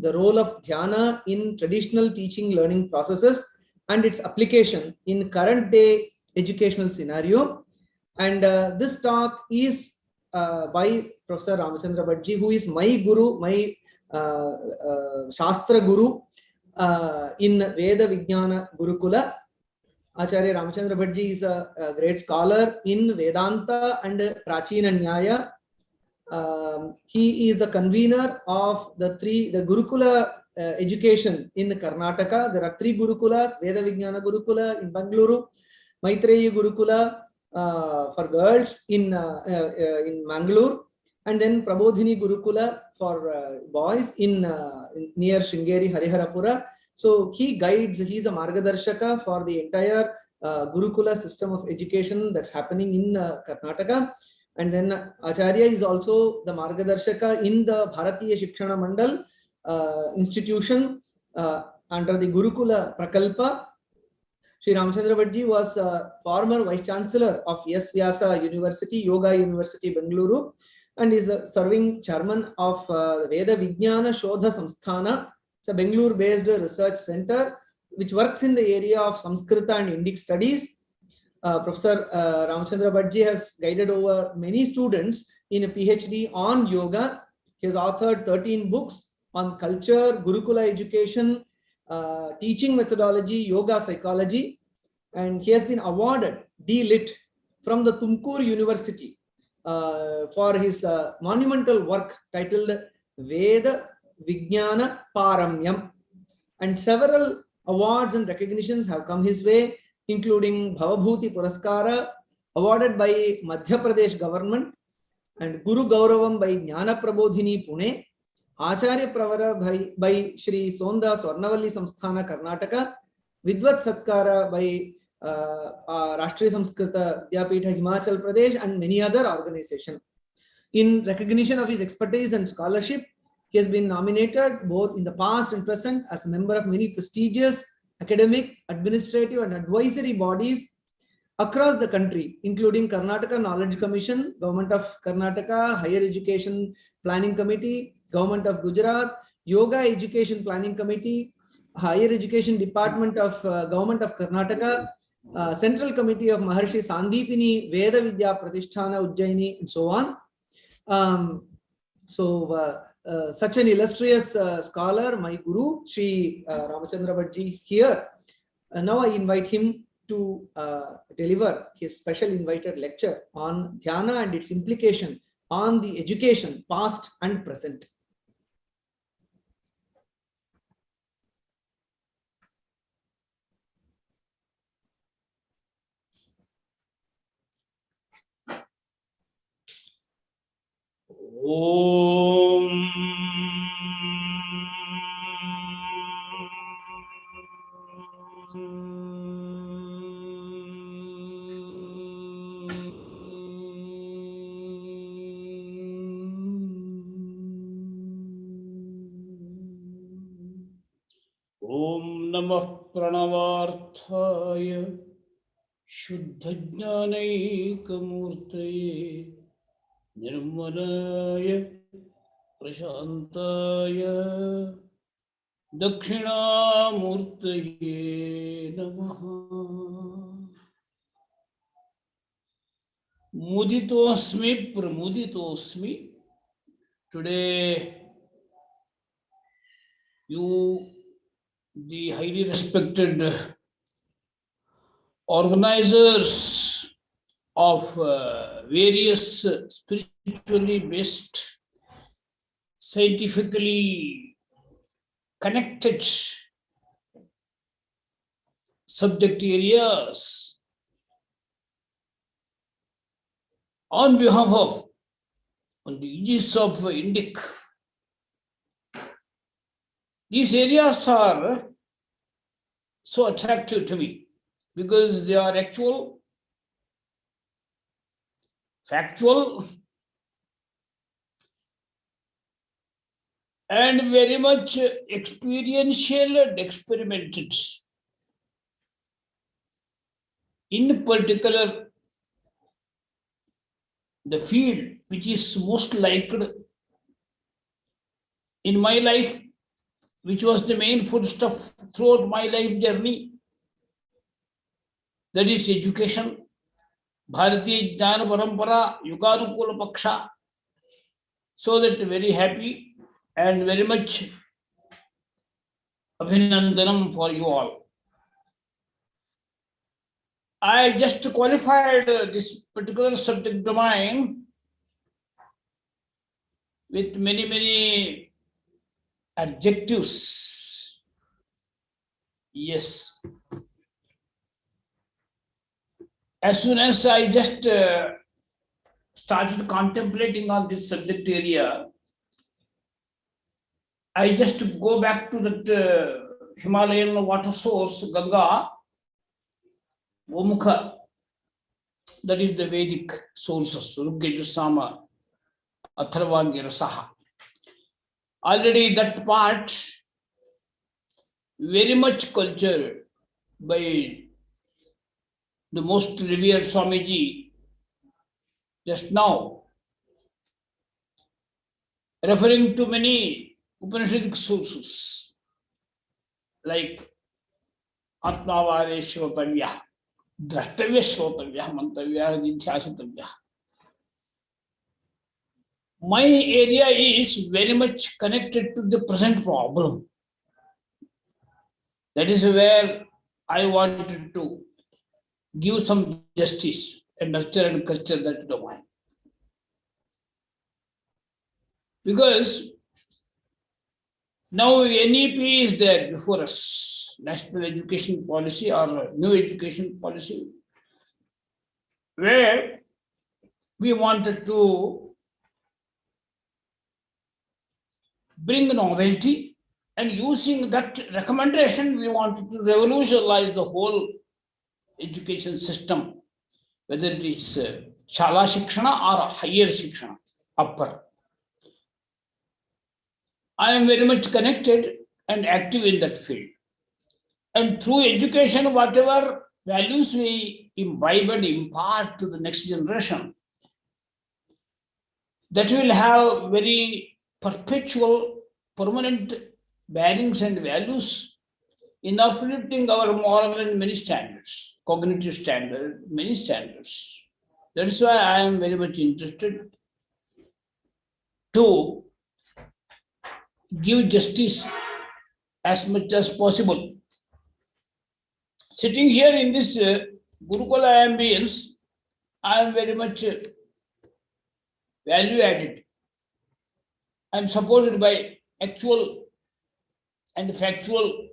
the role of dhyana in traditional teaching learning processes and its application in current day educational scenario. And this talk is by Professor Ramachandra Bhatt, who is my guru, my Shastra guru in Veda Vijnana Gurukula. Acharya Ramachandra Bhatt is a great scholar in Vedanta and Prachina Nyaya. He is the convener of the Gurukula education in Karnataka. There are 3 Gurukulas: Veda Vijnana Gurukula in Bangalore, Maitreyi Gurukula for girls in Mangalore, and then Prabodhini Gurukula for boys in near Sringeri, Hariharapura. So he guides, he's a Margadarshaka for the entire Gurukula system of education that's happening in Karnataka. And then Acharya is also the Margadarshaka in the Bharatiya Shikshana Mandal institution under the Gurukula Prakalpa. Sri Ramachandra Bhatt was former Vice Chancellor of S. Vyasa University, Yoga University, Bengaluru, and is serving chairman of Veda Vijnana Shodha Samsthana. It's a Bengaluru-based research center which works in the area of Samskrita and Indic studies. Professor Ramachandra Bhatt has guided over many students in a PhD on yoga. He has authored 13 books on culture, Gurukula education, teaching methodology, yoga psychology, and he has been awarded D.Lit from the Tumkur University for his monumental work titled Veda Vijnana Paramyam. And several awards and recognitions have come his way, including Bhavabhuti Puraskara, awarded by Madhya Pradesh government, and Guru Gauravam by Jnana Prabodhini Pune, Acharya Pravara by Shri Sonda Swarnavalli Samsthana Karnataka, Vidvat Satkara by Rashtriya Samskrita Vidyapitha Himachal Pradesh, and many other organizations. In recognition of his expertise and scholarship, he has been nominated both in the past and present as a member of many prestigious academic, administrative, and advisory bodies across the country, including Karnataka Knowledge Commission, Government of Karnataka, Higher Education Planning Committee, Government of Gujarat, Yoga Education Planning Committee, Higher Education Department of Government of Karnataka, Central Committee of Maharshi Sandipini Veda Vidya Pratisthana Ujjaini, and so on. Such an illustrious scholar, my guru, Sri Ramachandra Bhatt is here. Now I invite him to deliver his special invited lecture on dhyana and its implication on the education, past and present. Om Namah Pranavarthaya Shuddha Jnanaikamurtaye Nirmalaya Prashantaya Dakshinamurtaye Namaha. Muditosmi Pramuditosmi. Today, you, the highly respected organizers of various spiritually based, scientifically connected subject areas, on behalf of, on the aegis of Indic, these areas are so attractive to me because they are actual, factual, and very much experiential and experimented. In particular, the field which is most liked in my life which was the main foodstuff throughout my life journey. That is education. Bharatiya Jnana Parampara Yuganukula Paksha. So that very happy and very much Abhinandanam for you all. I just qualified this particular subject domain with many adjectives. Yes. As soon as I just started contemplating on this subject area, I just go back to that Himalayan water source, Ganga, Gomukha. That is the Vedic sources, Rugveda, Sama, Atharva, Saha. Already that part very much cultured by the most revered Swamiji just now, referring to many Upanishadic sources like Atmavare Shrotavya, Drashtavya Shrotavya, Mantavya, Jidhyasitavya. My area is very much connected to the present problem. That is where I wanted to give some justice and nurture and culture that domain. Because now NEP is there before us, National Education Policy or New Education Policy, where we wanted to bring novelty, and using that recommendation, we wanted to revolutionize the whole education system, whether it is Shala Shikshana or higher Shikshana, upper. I am very much connected and active in that field. And through education, whatever values we imbibe and impart to the next generation, that will have very perpetual, permanent bearings and values in uplifting our moral and many standards, cognitive standards, many standards. That is why I am very much interested to give justice as much as possible. Sitting here in this Gurukula ambience, I am very much value added. I am supported by actual and factual,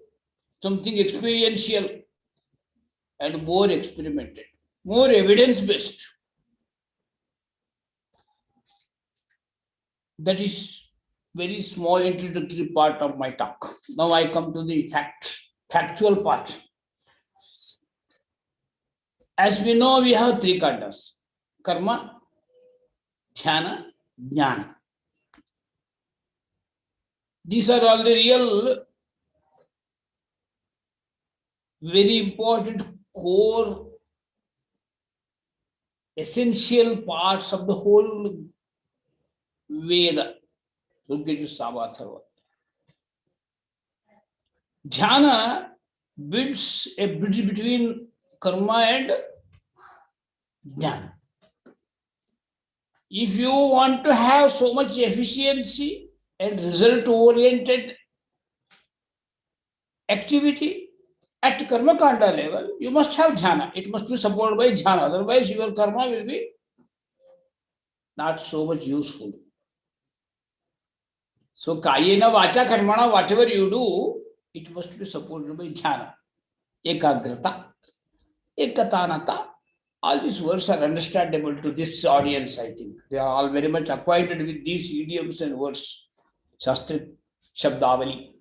something experiential and more experimented, more evidence-based. That is very small introductory part of my talk. Now I come to the factual part. As we know, we have three khandhas: karma, dhyana, jnana. These are all the real, very important core, essential parts of the whole Veda. Dhyana builds a bridge between karma and jnana. If you want to have so much efficiency and result-oriented activity at karma kanda level, you must have jhana. It must be supported by jhana. Otherwise, your karma will be not so much useful. So, kayena vacha karmana, whatever you do, it must be supported by jhana. Ekagrata, ekatanata. All these words are understandable to this audience, I think. They are all very much acquainted with these idioms and words. Shastric Shabdavali.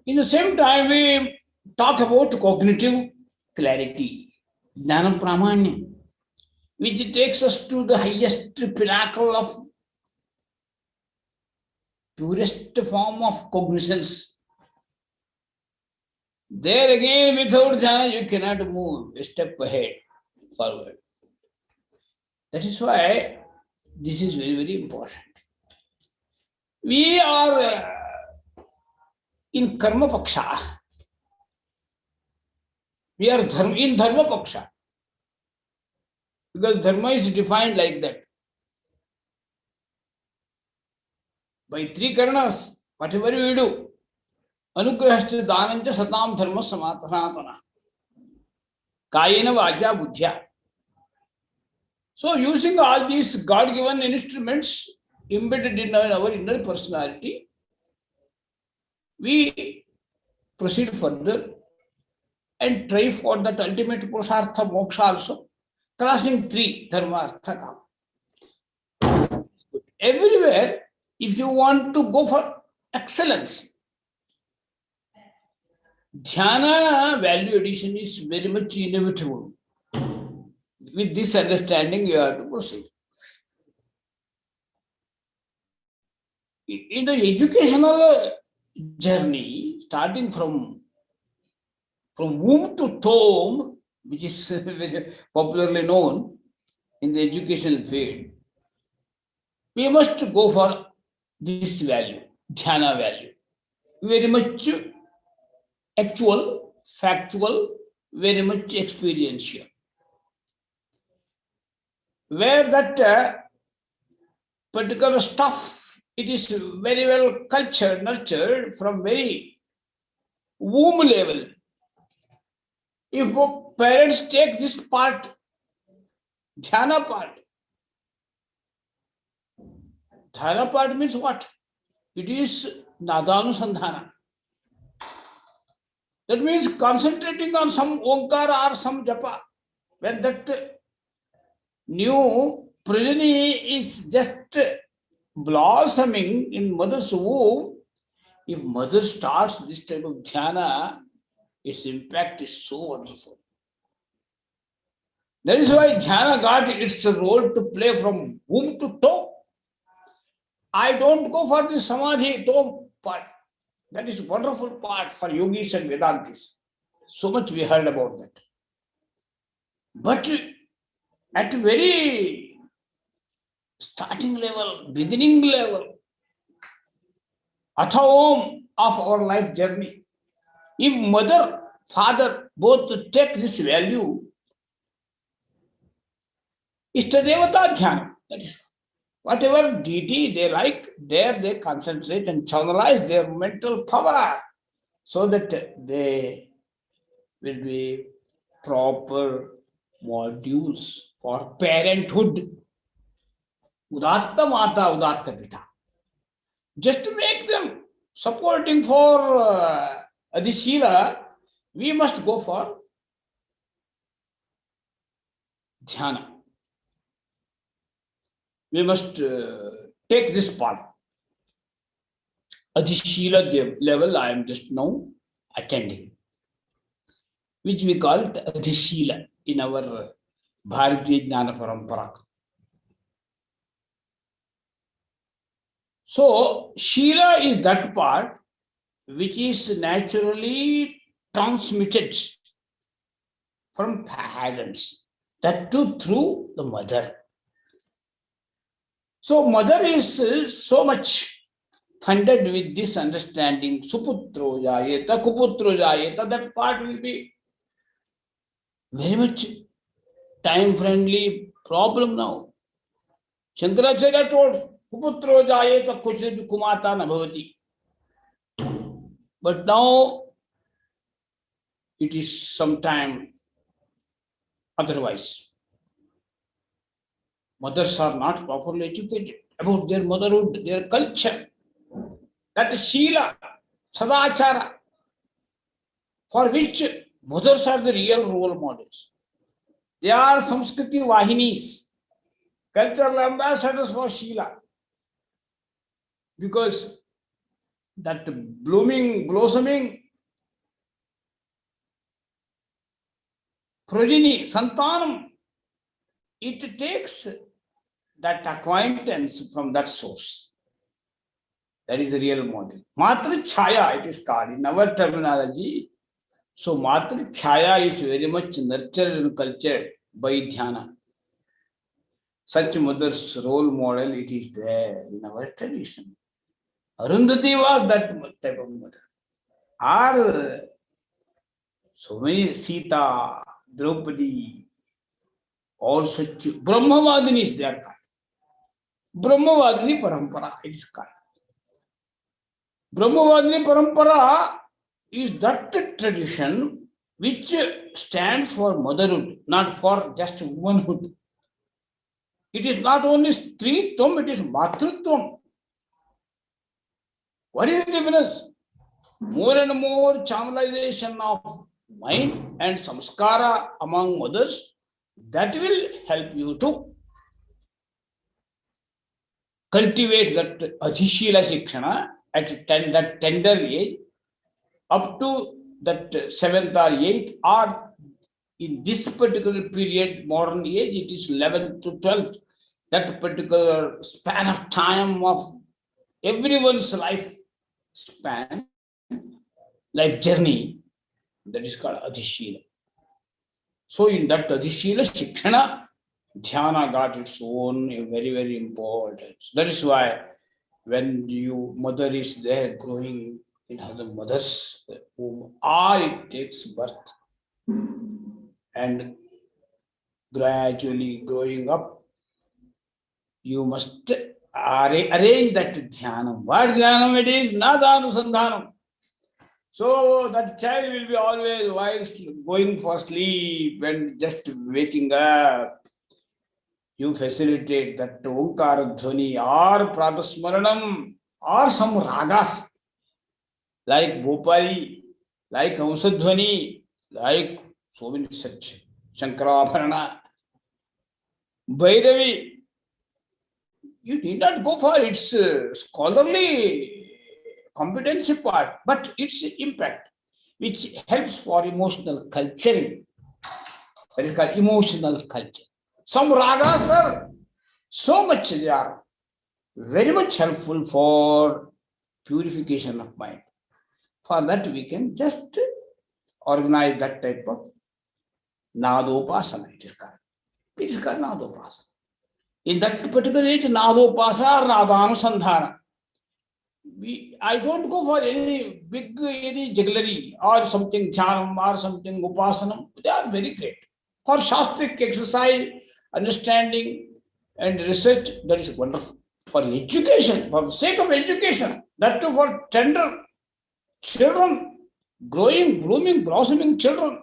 In the same time, we talk about cognitive clarity, Jnana Pramanyam, which takes us to the highest pinnacle of purest form of cognizance. There again, without jhana, you cannot move a step ahead, forward. That is why this is very, very important. We are in karma paksha. We are in dharma paksha. Because dharma is defined like that. By three karanas, whatever we do, anugrahascha dhanancha satam dharma sanatana. Kayena vacha buddhya. So using all these God-given instruments embedded in our inner personality, we proceed further and try for that ultimate purushartha moksha also, crossing three dharma artha kama. Everywhere, if you want to go for excellence, dhyana value addition is very much inevitable. With this understanding, you have to proceed. In the educational journey, starting from womb to tomb, which is very popularly known in the educational field, we must go for this value, dhyana value. Very much actual, factual, very much experiential. Where that particular stuff, it is very well cultured, nurtured from very womb level. If parents take this part, dhyana part means what? It is nadanusandhana. That means concentrating on some onkara or some japa. When that new progeny is just blossoming in mother's womb, if mother starts this type of dhyana, its impact is so wonderful. That is why dhyana got its role to play from womb to toe. I don't go for the samadhi toe part. That is wonderful part for yogis and Vedantis. So much we heard about that. But at very starting level, beginning level, athaom of our life journey, if mother, father both take this value, Ishtadevata dhyana, that is whatever deity they like, there they concentrate and channelize their mental power so that they will be proper modules for parenthood. Udatta Mata, Udatta Pita. Just to make them supporting for Adishila, we must go for dhyana. We must take this part. Adhishila level I am just now attending, which we call it Adhishila in our Bharatiya Jnana Parampara. So, Shila is that part which is naturally transmitted from parents, that too through the mother. So, mother is so much funded with this understanding, Suputro Jayeta, Kuputro Jayeta, that part will be very much time-friendly problem now. Shankaracharya told, Kuputro Jayeta Kuchit Kumata Nabhavati. But now, it is sometime otherwise. Mothers are not properly educated about their motherhood, their culture. That Sheela, Sadachara, for which mothers are the real role models. They are Samskriti Vahinis, cultural ambassadors for Sheela. Because that blossoming progeny, Santanam, it takes that acquaintance from that source. That is the real model. Matri Chaya, it is called in our terminology. So Matri Chaya is very much nurtured and cultured by dhyana. Such mother's role model, it is there in our tradition. Arundhati was that type of mother. Or so many Sita, Draupadi, all such Brahmavadinis they are called. Brahmavadini Parampara it is called. Brahmavadini Parampara is that tradition which stands for motherhood, not for just womanhood. It is not only Stritvam, it is Matrutvam. What is the difference? More and more channelization of mind and samskara among mothers, that will help you to cultivate that Adhishila Shikshana at that tender age, up to that 7th or 8th, or in this particular period, modern age, it is 11th to 12th, that particular span of time of everyone's life span, life journey, that is called Adhishila. So in that Adhishila Shikshana, Dhyana got its own very, very importance. That is why when you mother is there growing in the mother's womb, or it takes birth and gradually growing up, you must arrange that Dhyanam. What Dhyanam it is? Nadanusandhanam. So that child will be always while going for sleep and just waking up. You facilitate that Omkara Dhvani or Pradasmaranam or some ragas like Bhopali, like Hamsadhvani, like so many such Shankarabharana, Bhairavi. You need not go for its scholarly competency part, but its impact, which helps for emotional culturing. That is called emotional culture. Some ragas are so much, they are very much helpful for purification of mind. For that, we can just organize that type of Nadopasana. It is called Nadopasana. In that particular age, Nadopasa or Nadanusandhana. I don't go for any big jugglery or something Dhyanam or something Upasanam. They are very great. For Shastric exercise, understanding and research, that is wonderful. For education, for the sake of education, that too for tender children, growing, blooming, blossoming children.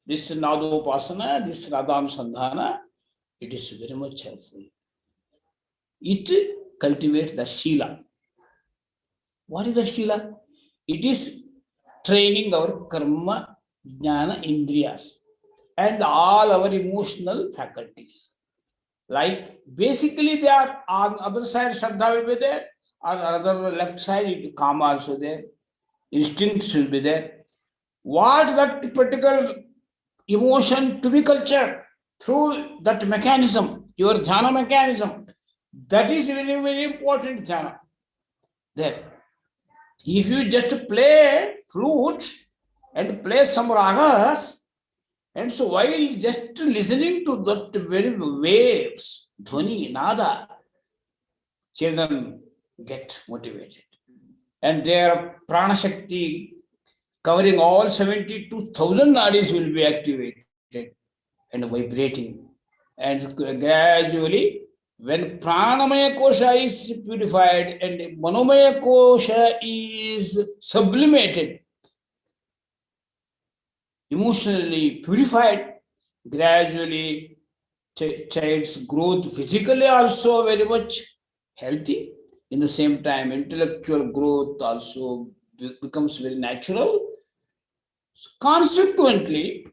This Nadopasana, this Nadanusandhana, it is very much helpful. It cultivates the Shila. What is the Shila? It is training our karma, jnana, indriyas, and all our emotional faculties. Like basically they are on other side, Shraddha will be there, on other left side, Kama also there, instinct should be there. What that particular emotion to be cultured through that mechanism, your dhyana mechanism, that is very, very important dhyana. There. If you just play flute and play some ragas, and so while just listening to that very waves, dhvani, nada, children get motivated. And their prana shakti covering all 72,000 nadis will be activated and vibrating. And gradually, when pranamaya kosha is purified and manomaya kosha is sublimated, emotionally purified, gradually child's growth physically also very much healthy. In the same time, intellectual growth also becomes very natural. Consequently,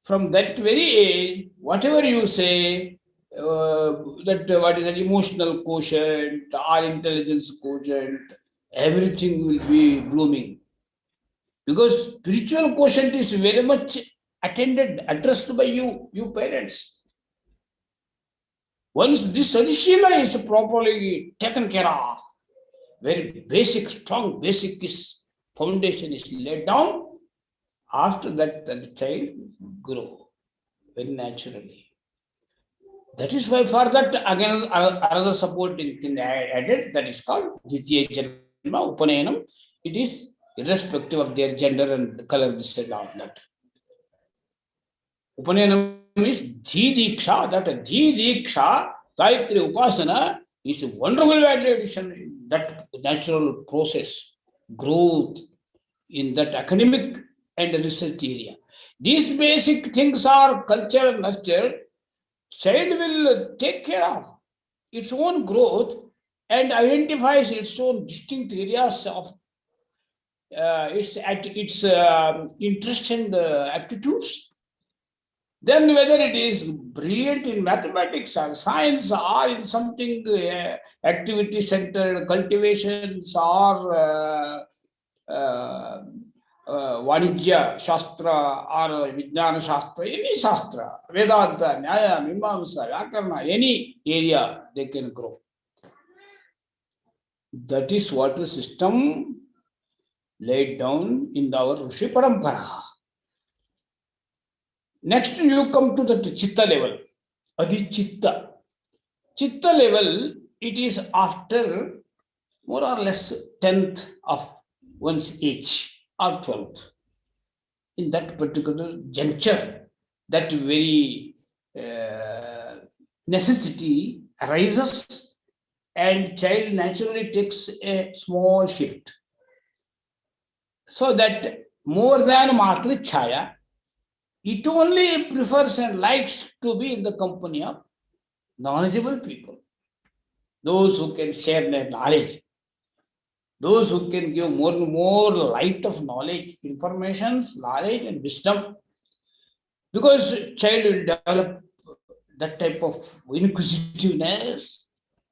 from that very age, whatever you say, that what is an emotional quotient or intelligence quotient, everything will be blooming. Because spiritual quotient is very much addressed by you parents. Once this Adhishila is properly taken care of, very basic, strong basic foundation is laid down, after that the child grow very naturally. That is why for that again another supporting thing added, that is called Dvitiya Janma Upanayana. It is irrespective of their gender and color, this and all that. Upanayana is Dhi Diksha, that Dhi Diksha, Gayatri Upasana is a wonderful validation in that natural process, growth in that academic and research area. These basic things are culture and nurture. Child will take care of its own growth and identifies its own distinct areas of its interest and aptitudes. Then whether it is brilliant in mathematics or science or in something activity centered cultivations or Vanijya Shastra or Vijnana Shastra, any Shastra, Vedanta, Nyaya, Mimamsa, Vyakarna, any area they can grow. That is what the system laid down in our Rishi Parampara. Next, you come to the Chitta level, Adhichitta. Chitta level, it is after more or less 10th of one's age or 12th. In that particular juncture, that very necessity arises and child naturally takes a small shift. So that more than Matri Chaya, it only prefers and likes to be in the company of knowledgeable people. Those who can share their knowledge. Those who can give more and more light of knowledge, information, knowledge and wisdom. Because child will develop that type of inquisitiveness,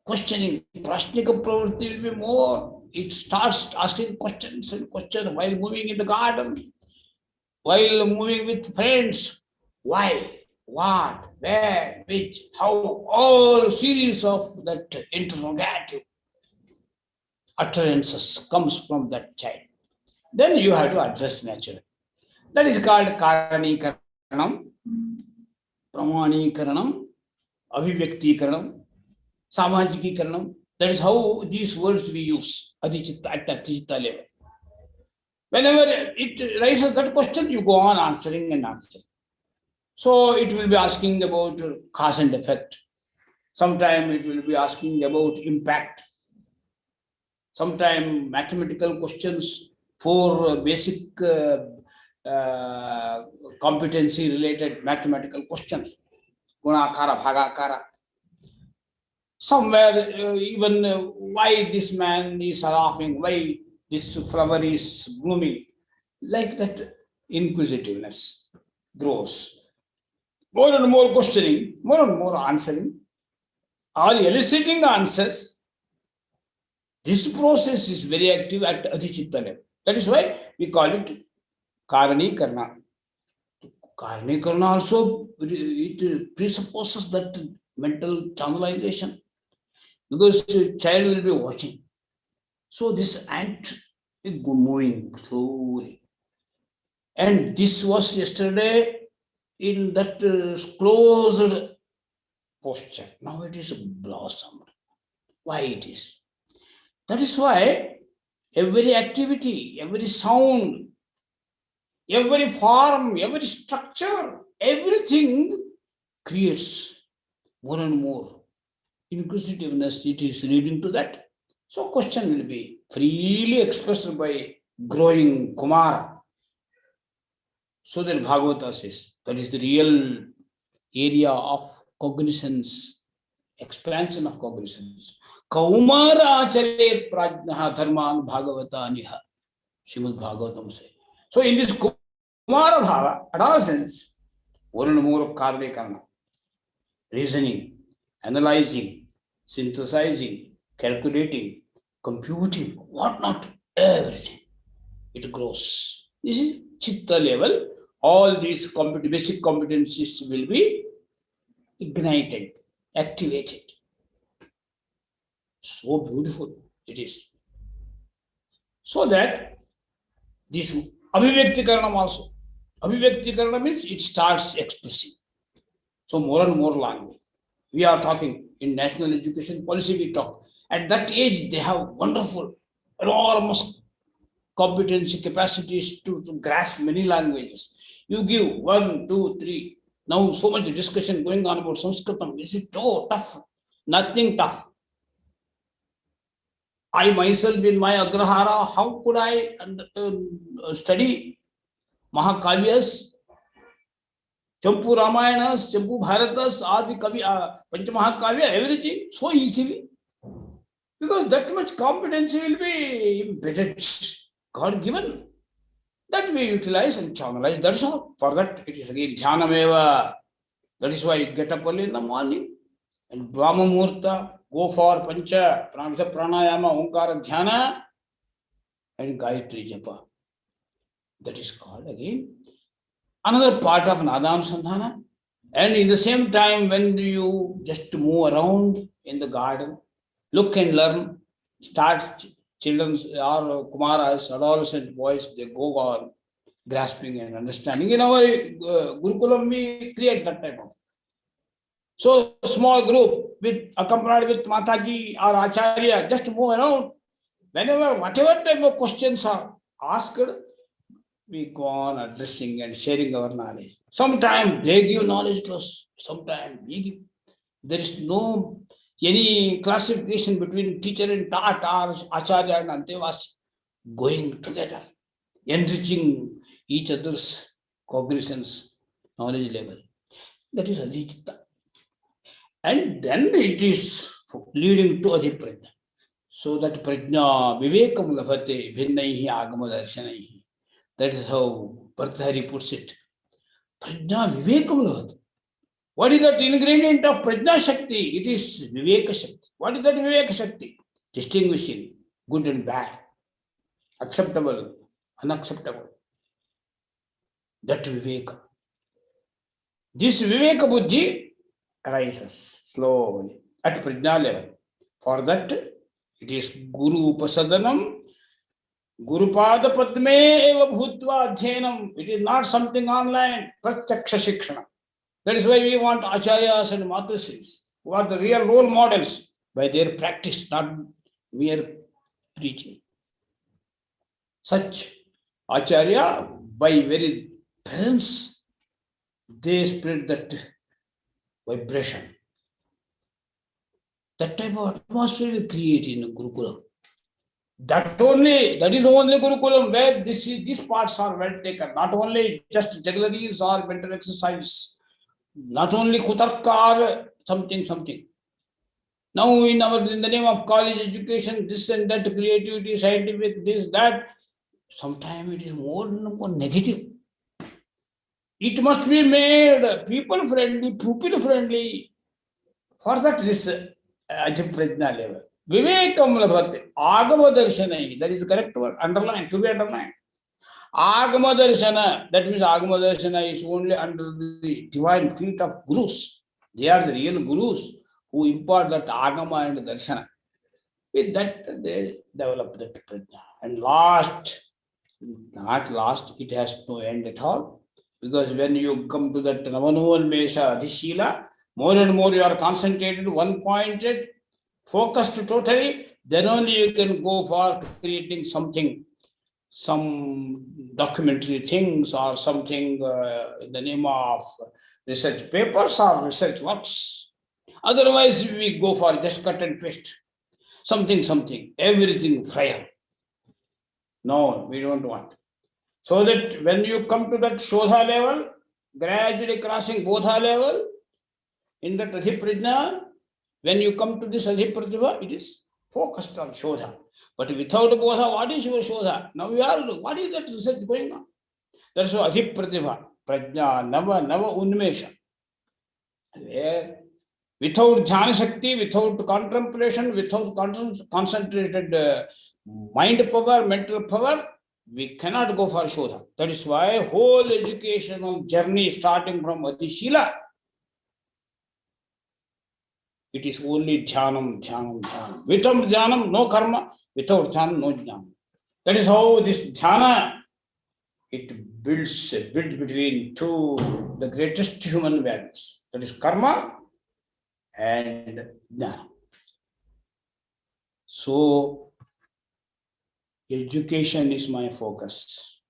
questioning, prashnika pravritti will be more. It starts asking questions and questions while moving in the garden, while moving with friends. Why, what, where, which, how, all series of that interrogative utterances comes from that child. Then you have to address nature. That is called Karanikaranam, Pramanikaranam, Avivyakti-karanam, Samajiki-karanam. That is how these words we use at Adhichitta level. Whenever it raises that question, you go on answering and answering. So it will be asking about cause and effect. Sometime it will be asking about impact. Sometime mathematical questions for basic competency related mathematical questions. Gunakara, Bhagakara. Somewhere even why this man is laughing, why this flower is blooming. Like that inquisitiveness grows. More and more questioning, more and more answering, or eliciting answers. This process is very active at Adhichitta level. That is why we call it Karanikarana. Karanikarana also, it presupposes that mental channelization, because child will be watching. So this ant is moving slowly. And this was yesterday in that closed posture. Now it is blossomed. Why it is? That is why every activity, every sound, every form, every structure, everything creates more and more inquisitiveness. It is leading to that. So question will be freely expressed by growing Kumara. So that Bhagavata says, that is the real area of cognizance, expansion of cognizance. Kaumara chale prajnaha dharman Bhagavata niha. Srimad Bhagavatam says. So in this Kumara Bhava, adolescence, more and more of Karanikarana, reasoning, analyzing, synthesizing, calculating, computing, whatnot, everything. It grows. This is Chitta level. All these basic competencies will be ignited, activated. So beautiful it is. So that this Abhivyakti-karanam also. Abhivyakti-karanam means it starts expressing. So more and more language. We are talking in national education policy, we talk. At that age, they have wonderful, enormous competency, capacities to grasp many languages. You give 1, 2, 3. Now, so much discussion going on about Sanskritam. Is it so tough? Nothing tough. I myself in my Agrahara, how could I study Mahakavyas, Champu Ramayanas, Champu Bharatas, Adi Kavi, Panchamahakavya, everything so easily? Because that much competency will be embedded, God given. That we utilize and channelize. That's all. For that, it is again Dhyanameva. That is why get up early in the morning and Brahma Murta, go for Pancha, Pranayama, Omkara Dhyana, and Gayatri Japa. That is called again another part of Nadam And in the same time, when you just move around in the garden, look and learn, start children or Kumaras, adolescent boys, they go on grasping and understanding. In our Gurukulam, we create that type of. So small group with accompanied with Mataji or Acharya, just move around. Whenever, whatever type of questions are asked, we go on addressing and sharing our knowledge. Sometimes they give knowledge to us, sometimes we give. There is no any classification between teacher and taught or Acharya and Antevasi. Going together, enriching each other's cognizance, knowledge level. That is Adhijita. And then it is leading to Adhiprajna. So that Prajna Vivekam Labhate Bhinnaihi Agama Darshanaihi. That is how Bhartahari puts it. Prajna Vivekam Labhate. What is that ingredient of Prajna Shakti? It is Viveka Shakti. What is that Viveka Shakti? Distinguishing good and bad, acceptable, unacceptable. That Viveka. This Viveka Buddhi arises slowly at Prajna level. For that, it is Guru Upasadanam, Guru Pada Padme eva Bhutva Adhyanam. It is not something online, Pratyaksha Shikshana. That is why we want Acharyas and Matasis, who are the real role models by their practice, not mere preaching. Such Acharya, by very presence, they spread that vibration. That type of atmosphere we create in Gurukulam. That is only Gurukulam where these parts are well taken. Not only just juggleries or mental exercise, not only Kutarka or something. Now in the name of college education, this and that, creativity, scientific, this, that, sometimes it is more negative. It must be made people friendly, pupil friendly. For that, this Adhiprajna level. Vivekam Labhate, Agama Darshana, that is the correct word, underline, to be underlined. Agama Darshana, that means Agama Darshana is only under the divine feet of Gurus. They are the real Gurus who impart that Agama and Darshana. With that, they develop that Prajna. And not last, it has no end at all. Because when you come to that Navanuvan Mesha Adhishila, more and more you are concentrated, one-pointed, focused totally, then only you can go for creating something, some documentary things or something in the name of research papers or research works. Otherwise, we go for just cut and paste. Something, everything fire. No, we don't want. So that when you come to that Shodha level, gradually crossing Bodha level, in that Adhiprajna, when you come to this Adhipratibha, it is focused on Shodha. But without Bodha, what is your Shodha? Now we are, what is that research going on? That's why Adhipratibha, Prajna, Nava Unmesha. Without Dhyana Shakti, without contemplation, without concentrated mind power, mental power, we cannot go for Shodha. That is why whole educational journey starting from Adhishila, it is only Dhyanam. Without Dhyanam, no karma. Without Dhyanam, no Jnana. That is how this Dhyana, it builds between the greatest human values. That is karma and Jnana. So, education is my focus.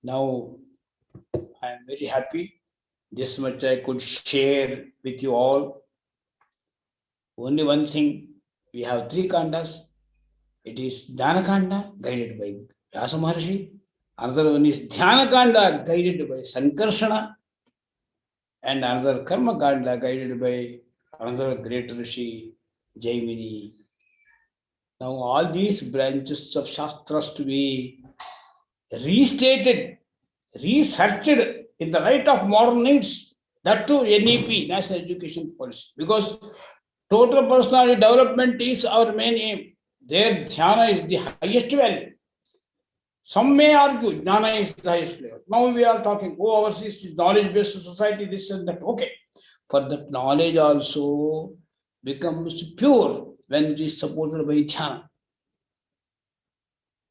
Now, I am very happy. This much I could share with you all. Only one thing, we have 3 kandas. It is Dana Kanda, guided by Vyasa Maharshi. Another one is Dhyana Kanda, guided by Sankarshana. And another Karma Kanda, guided by another great Rishi, Jaimini. Now, all these branches of Shastras to be restated, researched in the light of modern needs. That too, NEP, National Education Policy. Because total personality development is our main aim. Their dhyana is the highest value. Some may argue jnana is the highest level. Now we are talking, ours is knowledge-based society, this and that. Okay. For that knowledge also becomes pure when it is supported by dhyana.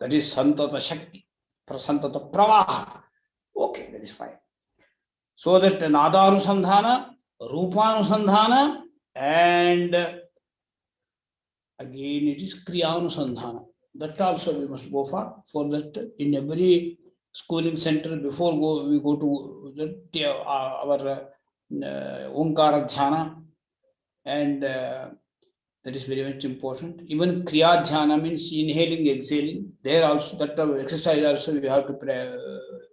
That is santata shakti, prasantata pravaha. Okay, that is fine. So that nadaanusandhana, rupanusandhana, and again it is kriyanusandhana. That also we must go for that in every schooling center before we go to the, our Omkara Dhyana, and that is very much important. Even Kriya Dhyana means inhaling, exhaling. There also that exercise also we have to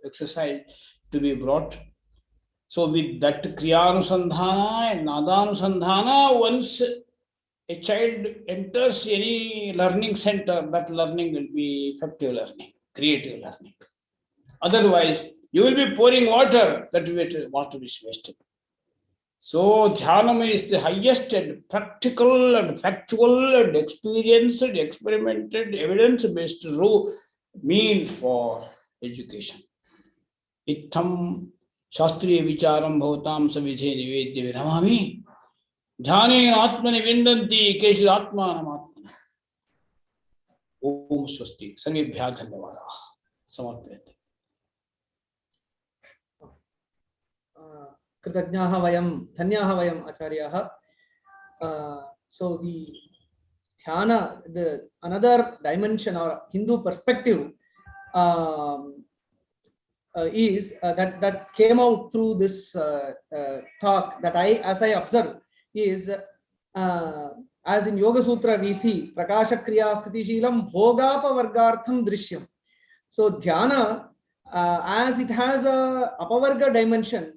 exercise to be brought. So with that Kriyanusandhana and Nadanusandhana, once a child enters any learning center, that learning will be effective learning, creative learning. Otherwise, you will be pouring water, that water is wasted. So, Dhyanam is the highest and practical and factual and experienced, experimented, evidence-based means for education. Ittham Shastriya Vicharam Bhavatam Savidhe Nivedya Vinamami Dhyanen Atmani Vindanti Keshid Atmanam Atmana. Om Swasti. Sarvebhya Dhanyawadah. Samarpayate. Kritajnaha vayam, dhanyaha vayam acharyaha. So the dhyana, the another dimension or Hindu perspective is that came out through this talk that as I observed is as in Yoga Sutra we see Prakasha Kriya Sthiti Sheelam Bhogapa Vargartham Drishyam. So dhyana, as it has a apavarga dimension,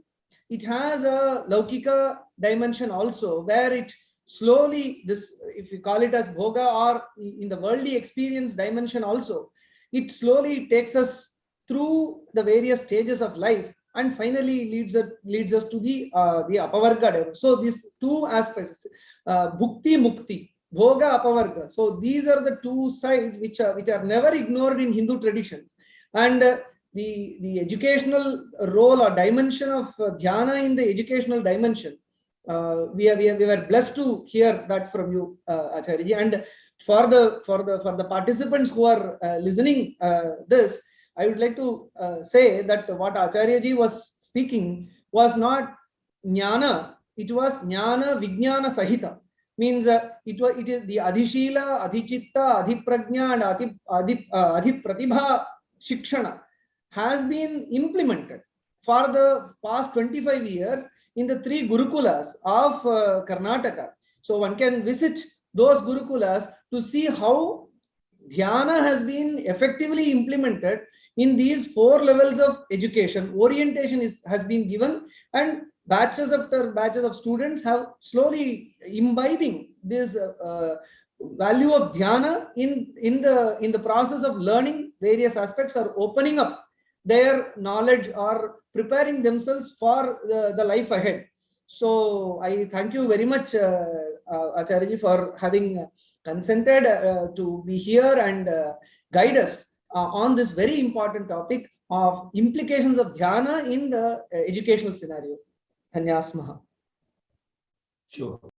it has a laukika dimension also, where it slowly, this, if you call it as bhoga or in the worldly experience dimension also, it slowly takes us through the various stages of life and finally leads us to the apavarga. So these two aspects, bhukti mukti, bhoga apavarga. So these are the two sides which are never ignored in Hindu traditions. And the educational role or dimension of dhyana in the educational dimension, we were blessed to hear that from you, Acharya. And for the participants who are listening this, I would like to say that what Acharya ji was speaking was not jnana, it was jnana vijnana sahita. Means it is the adhishila, adhichitta, adhiprajna and adhipratibha shikshana has been implemented for the past 25 years in the 3 gurukulas of Karnataka. So one can visit those gurukulas to see how dhyana has been effectively implemented in these 4 levels of education. Orientation has been given, and batches after batches of students have slowly imbibing this value of dhyana in the process of learning. Various aspects are opening up their knowledge or preparing themselves for the life ahead. So I thank you very much, Acharya ji, for having consented to be here and guide us on this very important topic of implications of dhyana in the educational scenario. Dhanyasmaha. Sure.